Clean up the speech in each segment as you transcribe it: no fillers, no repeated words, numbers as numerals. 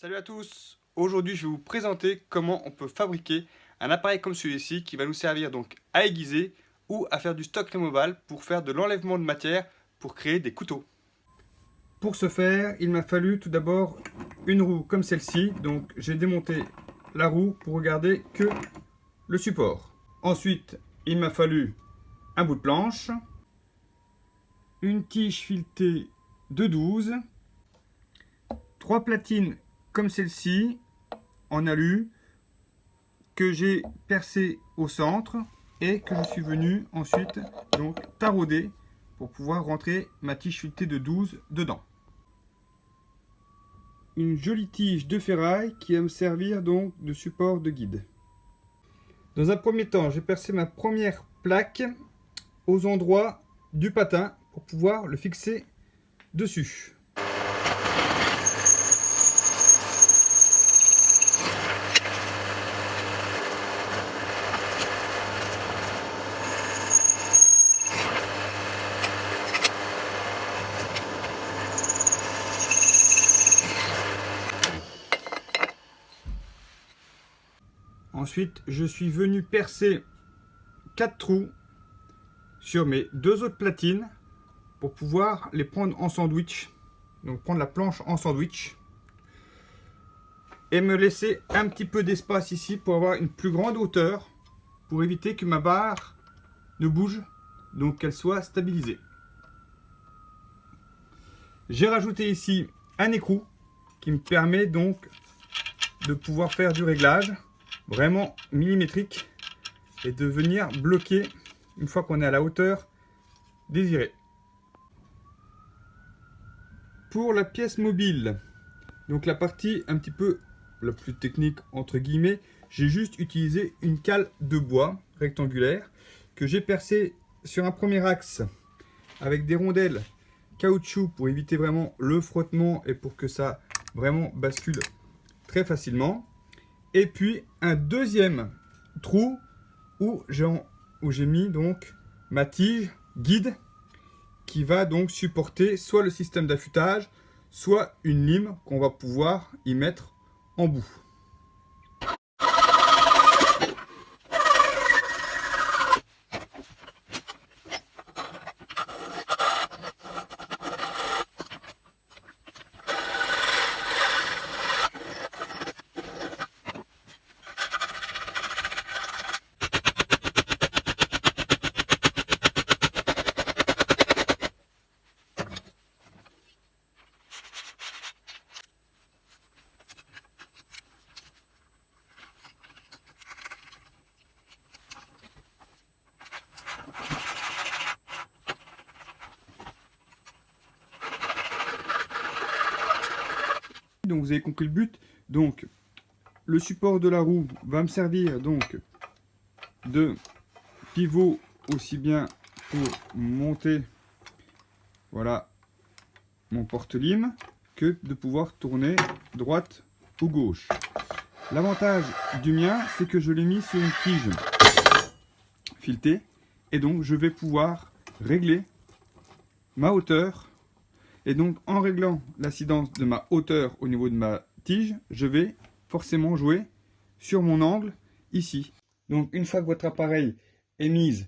Salut à tous! Aujourd'hui, je vais vous présenter comment on peut fabriquer un appareil comme celui-ci qui va nous servir donc à aiguiser ou à faire du stock removal pour faire de l'enlèvement de matière pour créer des couteaux. Pour ce faire, il m'a fallu tout d'abord une roue comme celle-ci. Donc j'ai démonté la roue pour regarder que le support. Ensuite, il m'a fallu un bout de planche, une tige filetée de 12, 3 platines comme celle-ci en alu que j'ai percé au centre et que je suis venu ensuite donc tarauder pour pouvoir rentrer ma tige filetée de 12 dedans. Une jolie tige de ferraille qui va me servir donc de support de guide. Dans un premier temps, j'ai percé ma première plaque aux endroits du patin pour pouvoir le fixer dessus. Ensuite, je suis venu percer 4 trous sur mes 2 autres platines pour pouvoir les prendre en sandwich. Donc prendre la planche en sandwich. Et me laisser un petit peu d'espace ici pour avoir une plus grande hauteur pour éviter que ma barre ne bouge, donc qu'elle soit stabilisée. J'ai rajouté ici un écrou qui me permet donc de pouvoir faire du réglage vraiment millimétrique et de venir bloquer une fois qu'on est à la hauteur désirée. Pour la pièce mobile, donc la partie un petit peu la plus technique entre guillemets, j'ai juste utilisé une cale de bois rectangulaire que j'ai percée sur un premier axe avec des rondelles caoutchouc pour éviter vraiment le frottement et pour que ça vraiment bascule très facilement. Et puis un deuxième trou où j'ai mis donc ma tige guide qui va donc supporter soit le système d'affûtage, soit une lime qu'on va pouvoir y mettre en bout. Donc vous avez compris le but. Donc le support de la roue va me servir donc de pivot aussi bien pour monter voilà mon porte-lime que de pouvoir tourner droite ou gauche. L'avantage du mien, c'est que je l'ai mis sur une tige filetée et donc je vais pouvoir régler ma hauteur. Et donc en réglant l'incidence de ma hauteur au niveau de ma tige, je vais forcément jouer sur mon angle ici. Donc une fois que votre appareil est mis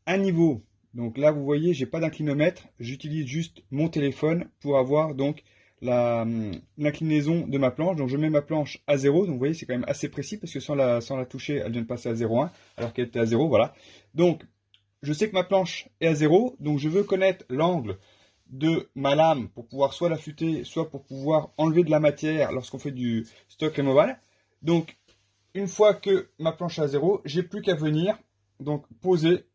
à niveau, donc là vous voyez j'ai pas d'inclinomètre, j'utilise juste mon téléphone pour avoir donc l'inclinaison de ma planche. Donc je mets ma planche à 0, donc vous voyez c'est quand même assez précis parce que sans la toucher elle vient de passer à 0,1 alors qu'elle était à 0, voilà. Donc je sais que ma planche est à 0, donc je veux connaître l'angle de ma lame pour pouvoir soit l'affûter, soit pour pouvoir enlever de la matière lorsqu'on fait du stock removal. Donc, une fois que ma planche est à 0, j'ai plus qu'à venir donc poser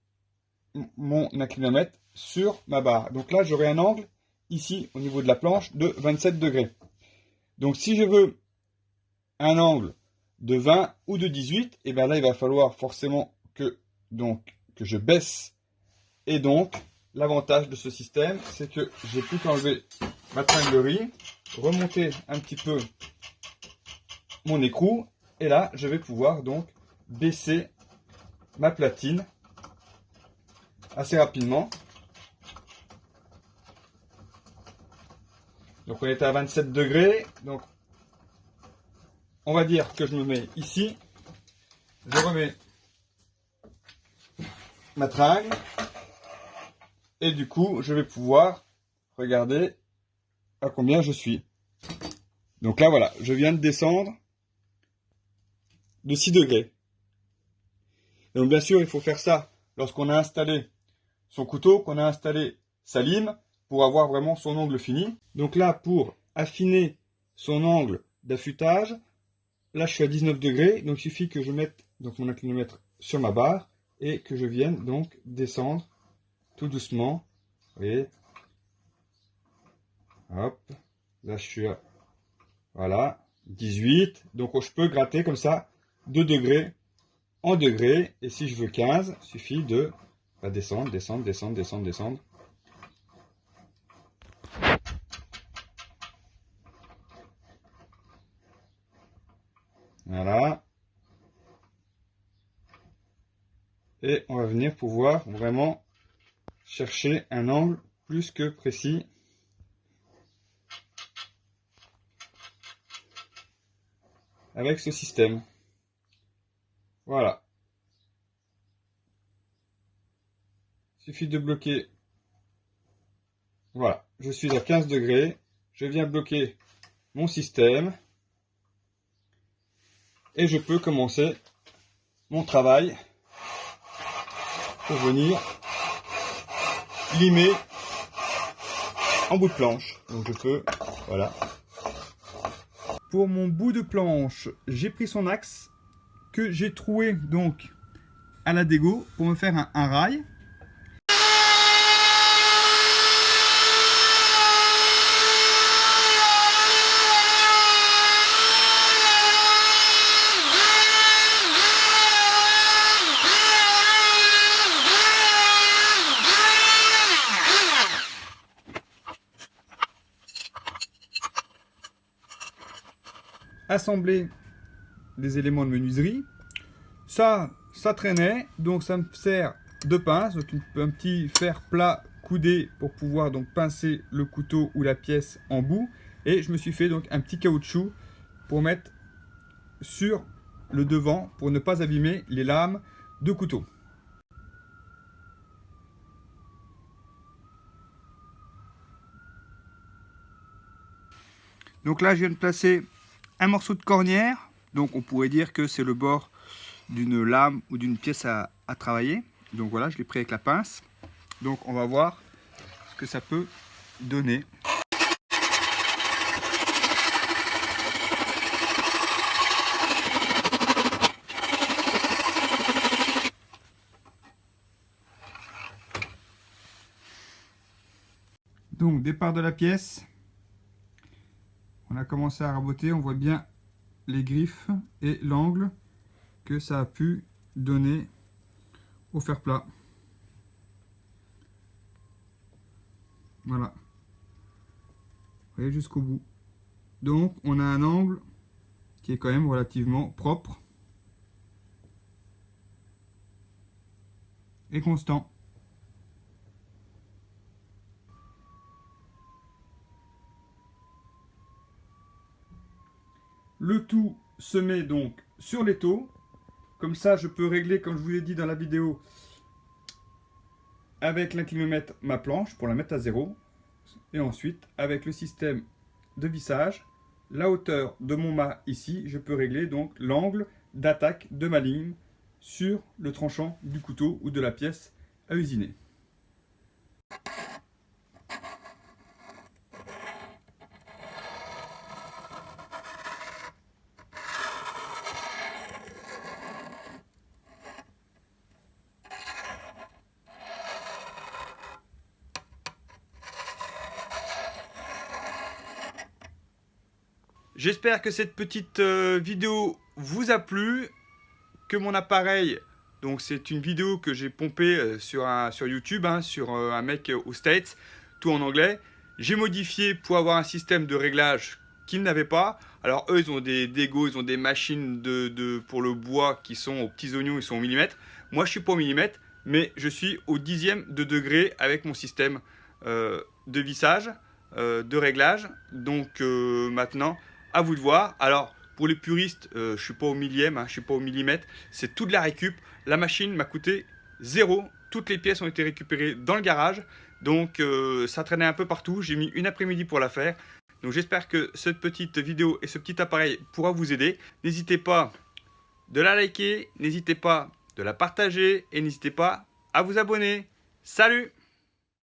mon inclinomètre sur ma barre. Donc là, j'aurai un angle ici au niveau de la planche de 27 degrés. Donc, si je veux un angle de 20 ou de 18, et bien là, il va falloir forcément que je baisse. Et donc, l'avantage de ce système, c'est que j'ai plus qu'enlever ma tringlerie, remonter un petit peu mon écrou, et là, je vais pouvoir donc baisser ma platine assez rapidement. Donc, on était à 27 degrés, donc on va dire que je me mets ici. Je remets ma tringle. Et du coup, je vais pouvoir regarder à combien je suis. Donc là, voilà, je viens de descendre de 6 degrés. Donc bien sûr, il faut faire ça lorsqu'on a installé son couteau, qu'on a installé sa lime, pour avoir vraiment son angle fini. Donc là, pour affiner son angle d'affûtage, là je suis à 19 degrés, donc il suffit que je mette donc mon inclinomètre sur ma barre et que je vienne donc descendre tout doucement. Vous voyez, hop, là je suis à, voilà, 18, donc je peux gratter comme ça 2 degrés en degrés, et si je veux 15, il suffit de descendre, descendre, descendre, descendre, descendre. Voilà. Et on va venir pouvoir vraiment chercher un angle plus que précis. Avec ce système. Voilà. Il suffit de bloquer. Voilà. Je suis à 15 degrés. Je viens bloquer mon système. Et je peux commencer mon travail pour venir limer en bout de planche. Donc je peux, voilà. Pour mon bout de planche, j'ai pris son axe que j'ai troué donc à la dégo pour me faire un rail. Assembler des éléments de menuiserie, ça traînait, donc ça me sert de pince, donc un petit fer plat coudé pour pouvoir donc pincer le couteau ou la pièce en bout, et je me suis fait donc un petit caoutchouc pour mettre sur le devant pour ne pas abîmer les lames de couteau. Donc là je viens de placer un morceau de cornière, donc on pourrait dire que c'est le bord d'une lame ou d'une pièce à travailler. Donc voilà, je l'ai pris avec la pince. Donc on va voir ce que ça peut donner. Donc départ de la pièce. On a commencé à raboter, on voit bien les griffes et l'angle que ça a pu donner au fer plat. Voilà. Vous voyez jusqu'au bout. Donc on a un angle qui est quand même relativement propre et constant. Le tout se met donc sur l'étau. Comme ça, je peux régler, comme je vous l'ai dit dans la vidéo, avec l'inclinomètre ma planche pour la mettre à 0. Et ensuite, avec le système de vissage, la hauteur de mon mât ici, je peux régler donc l'angle d'attaque de ma lime sur le tranchant du couteau ou de la pièce à usiner. J'espère que cette petite vidéo vous a plu, que mon appareil, donc c'est une vidéo que j'ai pompée sur YouTube, sur un mec aux States, tout en anglais. J'ai modifié pour avoir un système de réglage qu'ils n'avaient pas. Alors eux, ils ont des dégos, ils ont des machines pour le bois qui sont aux petits oignons, ils sont au millimètre. Moi, je suis pas au millimètre, mais je suis au dixième de degré avec mon système de vissage, de réglage. Donc maintenant, à vous de voir. Alors, pour les puristes, je ne suis pas au millième, hein, je ne suis pas au millimètre. C'est tout de la récup. La machine m'a coûté 0. Toutes les pièces ont été récupérées dans le garage. Donc ça traînait un peu partout. J'ai mis une après-midi pour la faire. Donc j'espère que cette petite vidéo et ce petit appareil pourra vous aider. N'hésitez pas de la liker, n'hésitez pas de la partager et n'hésitez pas à vous abonner. Salut!